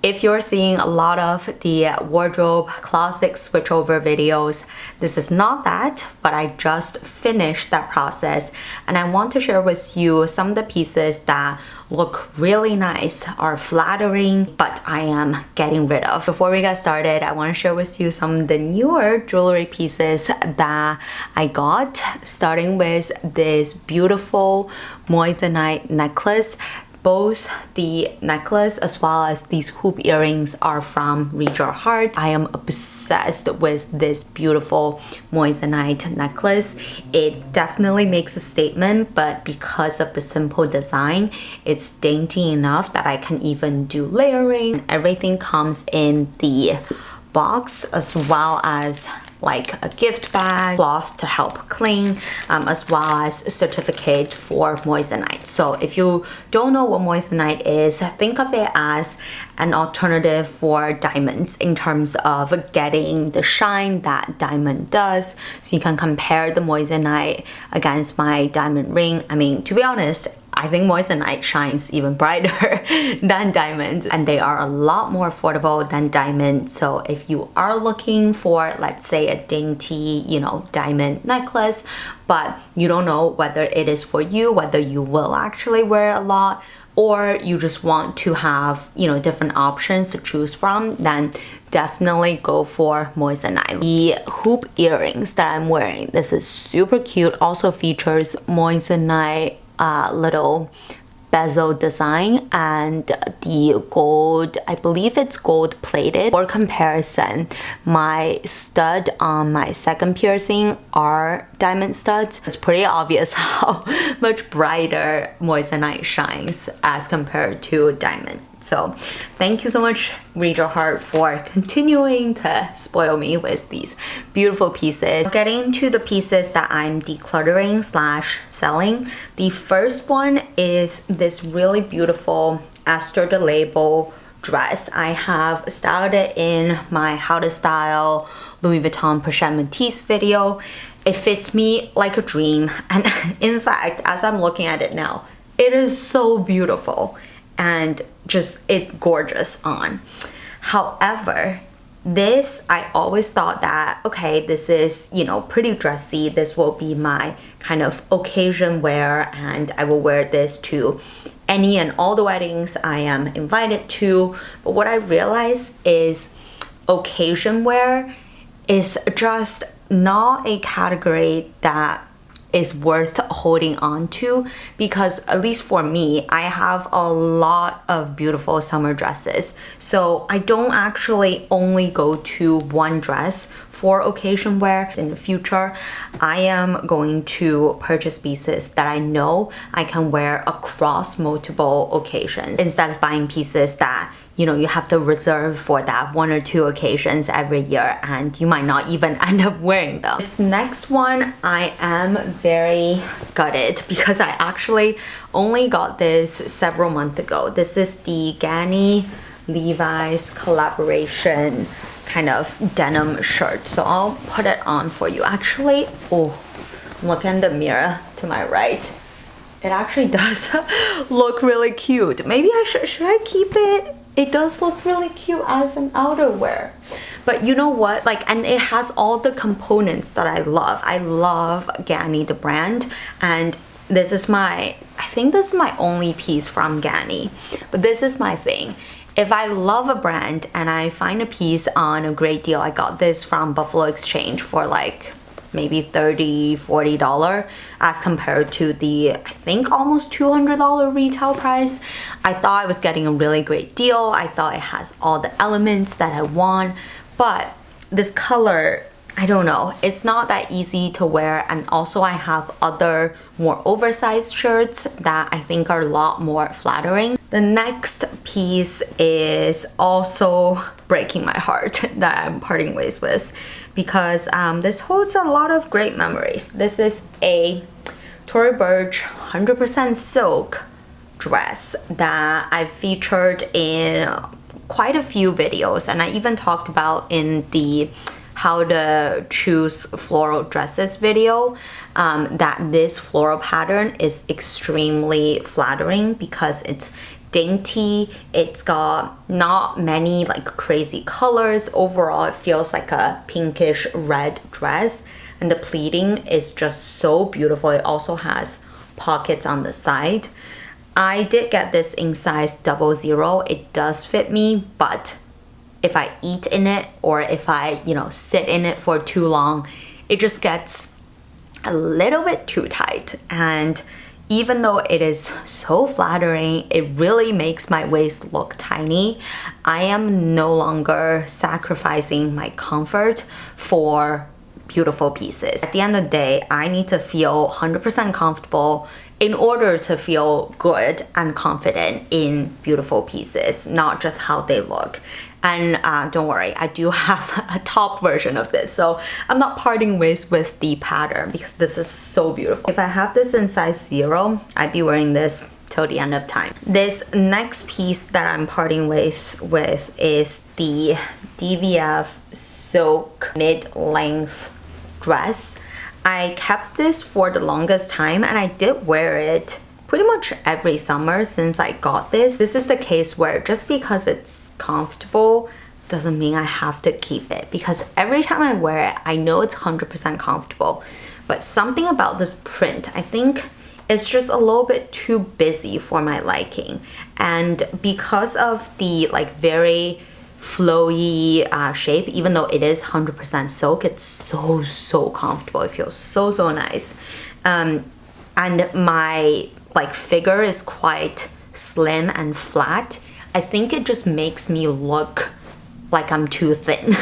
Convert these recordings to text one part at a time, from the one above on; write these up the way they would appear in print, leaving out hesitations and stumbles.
If you're seeing a lot of the wardrobe closet switchover videos, this is not that, but I just finished that process and I want to share with you some of the pieces that look really nice, are flattering, but I am getting rid of. Before we get started, I want to share with you some of the newer jewelry pieces that I got, starting with this beautiful moissanite necklace. Both the necklace as well as these hoop earrings are from Read Your Heart. I am obsessed with this beautiful moissanite necklace. It definitely makes a statement, but because of the simple design, it's dainty enough that I can even do layering. Everything comes in the box as well as like a gift bag, cloth to help clean, as well as a certificate for moissanite. So if you don't know what moissanite is, think of it as an alternative for diamonds in terms of getting the shine that diamond does. So you can compare the moissanite against my diamond ring. I mean, to be honest, I think moissanite shines even brighter than diamonds, and they are a lot more affordable than diamond. So if you are looking for, let's say, a dainty, diamond necklace, but you don't know whether it is for you, whether you will actually wear a lot, or you just want to have, different options to choose from, then definitely go for moissanite. The hoop earrings that I'm wearing, this is super cute, also features moissanite little bezel design and the gold, I believe it's gold plated. For comparison, my stud on my second piercing are diamond studs. It's pretty obvious how much brighter moissanite shines as compared to diamond. So thank you so much, Read Your Heart, for continuing to spoil me with these beautiful pieces. Getting to the pieces that I'm decluttering / selling. The first one is this really beautiful Esther de Label dress. I have styled it in my How to Style Louis Vuitton Pochette Métis video. It fits me like a dream, and in fact, as I'm looking at it now, it is so beautiful and just it gorgeous on. However, this, I always thought that, okay, this is, pretty dressy. This will be my kind of occasion wear, and I will wear this to any and all the weddings I am invited to. But what I realized is occasion wear is just not a category that is worth holding on to, because at least for me, I have a lot of beautiful summer dresses. So I don't actually only go to one dress for occasion wear. In the future, I am going to purchase pieces that I know I can wear across multiple occasions, instead of buying pieces that you have to reserve for that 1 or 2 occasions every year and you might not even end up wearing them. This next one, I am very gutted because I actually only got this several months ago. This is the Ganni Levi's collaboration kind of denim shirt. So I'll put it on for you. Actually, look in the mirror to my right. It actually does look really cute. Maybe should I keep it? It does look really cute as an outerwear. But you know what? And it has all the components that I love. I love Ganni, the brand. And this is I think this is my only piece from Ganni. But this is my thing. If I love a brand and I find a piece on a great deal, I got this from Buffalo Exchange for maybe $30–40 as compared to the, I think, almost $200 retail price. I thought I was getting a really great deal. I thought it has all the elements that I want, but this color, I don't know, it's not that easy to wear. And also I have other more oversized shirts that I think are a lot more flattering. The next piece is also breaking my heart that I'm parting ways with, because this holds a lot of great memories. This is a Tory Burch 100% silk dress that I've featured in quite a few videos, and I even talked about in the how to choose floral dresses video, that this floral pattern is extremely flattering because it's dainty. It's got not many like crazy colors. Overall, it feels like a pinkish red dress, and the pleating is just so beautiful. It also has pockets on the side. I did get this in size 00. It does fit me, but if I eat in it or if I, sit in it for too long, it just gets a little bit too tight. And even though it is so flattering, it really makes my waist look tiny. I am no longer sacrificing my comfort for beautiful pieces. At the end of the day, I need to feel 100% comfortable in order to feel good and confident in beautiful pieces, not just how they look. And don't worry, I do have a top version of this, so I'm not parting ways with the pattern because this is so beautiful. If I have this in size 0, I'd be wearing this till the end of time. This next piece that I'm parting ways with is the DVF silk mid-length dress. I kept this for the longest time and I did wear it pretty much every summer since I got this. This is the case where just because it's comfortable doesn't mean I have to keep it, because every time I wear it, I know it's 100% comfortable. But something about this print, I think it's just a little bit too busy for my liking. And because of the like very flowy shape, even though it is 100% silk, it's so comfortable. It feels so nice. And my like figure is quite slim and flat. I think it just makes me look like I'm too thin.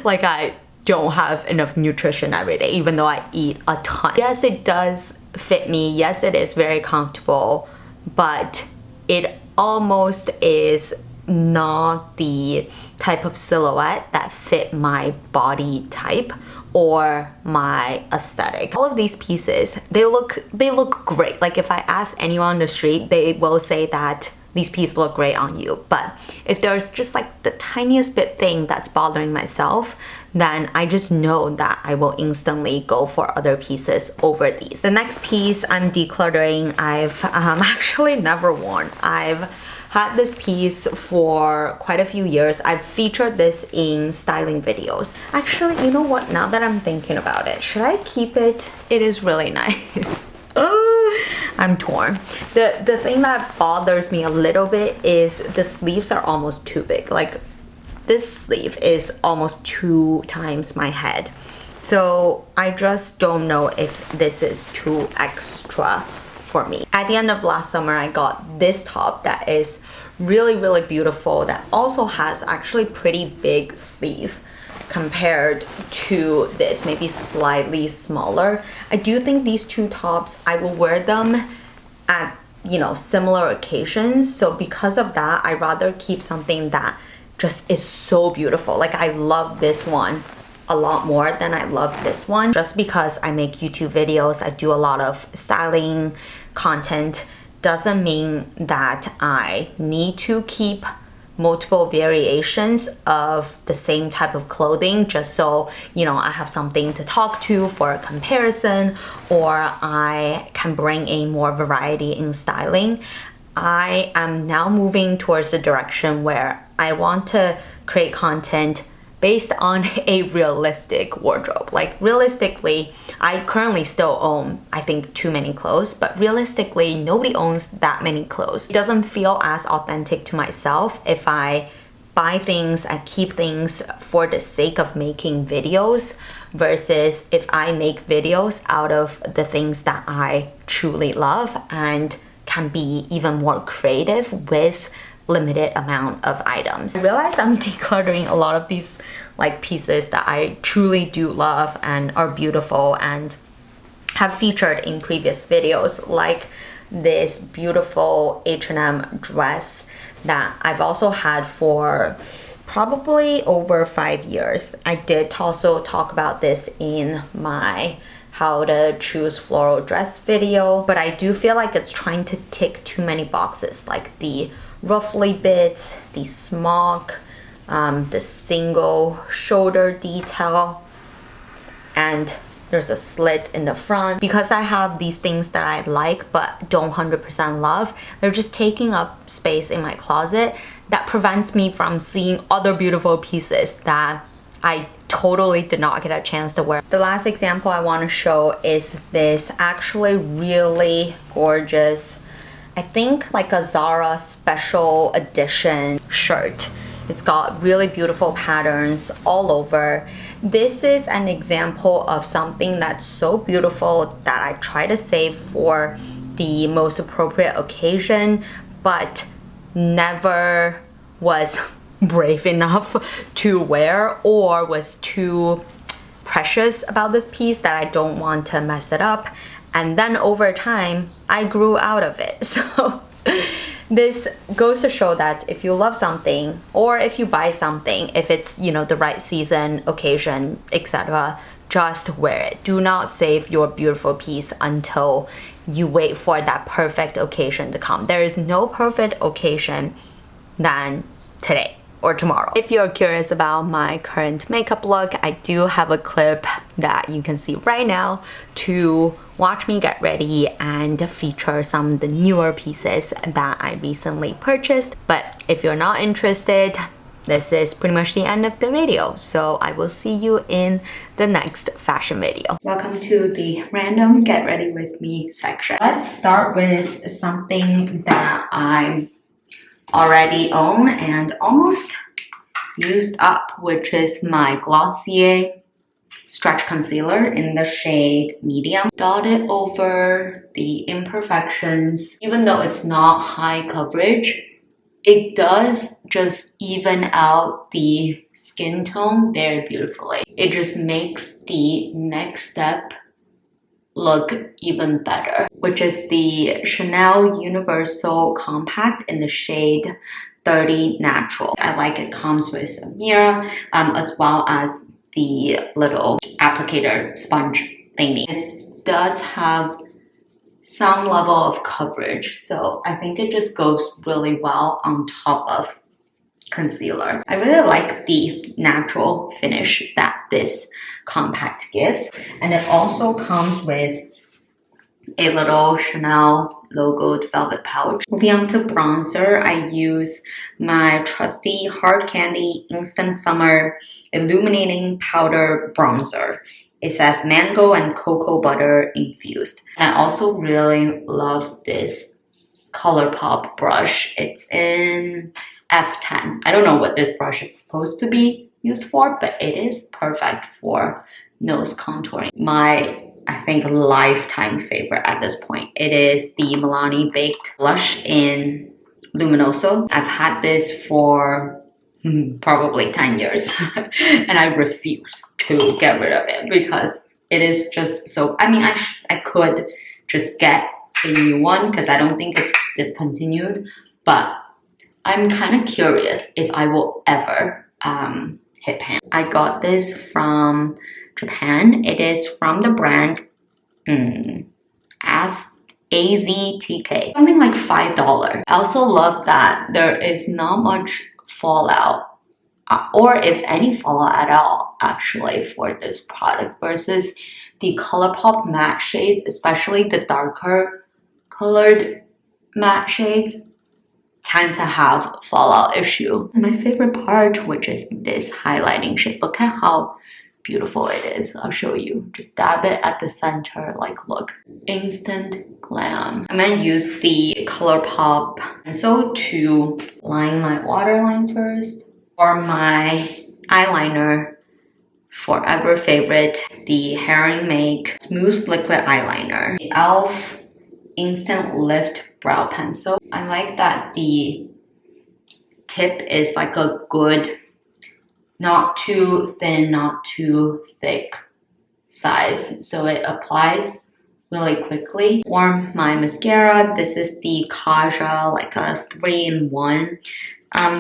Like I don't have enough nutrition every day, even though I eat a ton. Yes, it does fit me. Yes, it is very comfortable, but it almost is not the type of silhouette that fit my body type or my aesthetic. All of these pieces, they look great. Like if I ask anyone on the street, they will say that these pieces look great on you. But if there's just like the tiniest bit thing that's bothering myself, then I just know that I will instantly go for other pieces over these. The next piece I'm decluttering, I've actually never worn. I've had this piece for quite a few years. I've featured this in styling videos. Actually, you know what? Now that I'm thinking about it, should I keep it? It is really nice. I'm torn. The thing that bothers me a little bit is the sleeves are almost too big. Like this sleeve is almost 2 times my head. So I just don't know if this is too extra for me. At the end of last summer, I got this top that is really beautiful, that also has actually pretty big sleeve compared to this, maybe slightly smaller. I do think these two tops, I will wear them at similar occasions. So because of that, I rather keep something that just is so beautiful. Like I love this one a lot more than I love this one. Just because I make YouTube videos, I do a lot of styling content, doesn't mean that I need to keep multiple variations of the same type of clothing just so I have something to talk to for a comparison, or I can bring in more variety in styling. I am now moving towards the direction where I want to create content based on a realistic wardrobe. Like realistically, I currently still own, I think, too many clothes, but realistically, nobody owns that many clothes. It doesn't feel as authentic to myself if I buy things and keep things for the sake of making videos versus if I make videos out of the things that I truly love and can be even more creative with limited amount of items. I realized I'm decluttering a lot of these like pieces that I truly do love and are beautiful and have featured in previous videos, like this beautiful H&M dress that I've also had for probably over 5 years. I did also talk about this in my how to choose floral dress video, but I do feel like it's trying to tick too many boxes, like the ruffly bits, the smock, the single shoulder detail, and there's a slit in the front. Because I have these things that I like but don't 100% love, they're just taking up space in my closet. That prevents me from seeing other beautiful pieces that I totally did not get a chance to wear. The last example I want to show is this actually really gorgeous, I think like a Zara special edition shirt. It's got really beautiful patterns all over. This is an example of something that's so beautiful that I try to save for the most appropriate occasion, but never was brave enough to wear or was too precious about this piece that I don't want to mess it up. And then over time, I grew out of it. So this goes to show that if you love something or if you buy something, if it's, you know, the right season, occasion, etc., just wear it. Do not save your beautiful piece until you wait for that perfect occasion to come. There is no perfect occasion than today or tomorrow. If you're curious about my current makeup look, I do have a clip that you can see right now to watch me get ready and feature some of the newer pieces that I recently purchased. But if you're not interested, this is pretty much the end of the video. So I will see you in the next fashion video. Welcome to the random get ready with me section. Let's start with something that I already own and almost used up, which is my Glossier Stretch Concealer in the shade Medium. Dot it over the imperfections. Even though it's not high coverage, it does just even out the skin tone very beautifully. It just makes the next step look even better, which is the Chanel Universal Compact in the shade 30 Natural. I like it comes with a mirror as well as the little applicator sponge thingy. It does have some level of coverage, so I think it just goes really well on top of concealer. I really like the natural finish that this compact gives, and it also comes with a little Chanel logoed velvet pouch. Moving on to bronzer, I use my trusty Hard Candy Instant Summer Illuminating Powder Bronzer. It says mango and cocoa butter infused. And I also really love this ColourPop brush. It's in F10. I don't know what this brush is supposed to be used for, but it is perfect for nose contouring. My, I think, lifetime favorite at this point. It is the Milani Baked Blush in Luminoso. I've had this for probably 10 years and I refuse to get rid of it because it is just so, I mean, I could just get a new one because I don't think it's discontinued, but I'm kind of curious if I will ever hit pan. I got this from Japan. It is from the brand AZTK, something like $5. I also love that there is not much fallout or if any fallout at all actually for this product versus the ColourPop matte shades, especially the darker colored matte shades tend to have fallout issue. And my favorite part, which is this highlighting shade, look at how beautiful it is. I'll show you. Just dab it at the center, like look, instant glam. I'm gonna use the ColourPop pencil to line my waterline first. For my eyeliner, forever favorite, the Herring Make Smooth Liquid Eyeliner. The e.l.f. Instant Lift Brow Pencil. I like that the tip is like a good, not too thin, not too thick size, so it applies really quickly. For my mascara, this is the Kaja, like a 3-in-1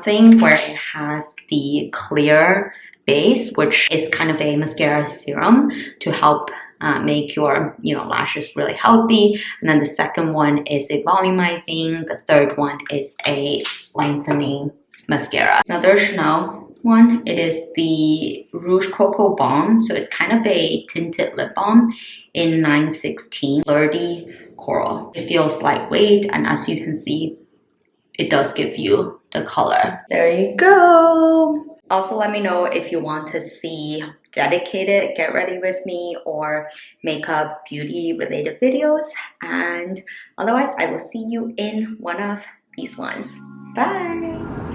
thing where it has the clear base, which is kind of a mascara serum to help make your lashes really healthy. And then the second one is a volumizing. The third one is a lengthening mascara. Another Chanel one. It is the Rouge Coco Balm. So it's kind of a tinted lip balm in 916 Flirty Coral. It feels lightweight, and as you can see, it does give you the color. There you go. Also, let me know if you want to see dedicated get ready with me or makeup beauty related videos. And otherwise, I will see you in one of these ones. Bye.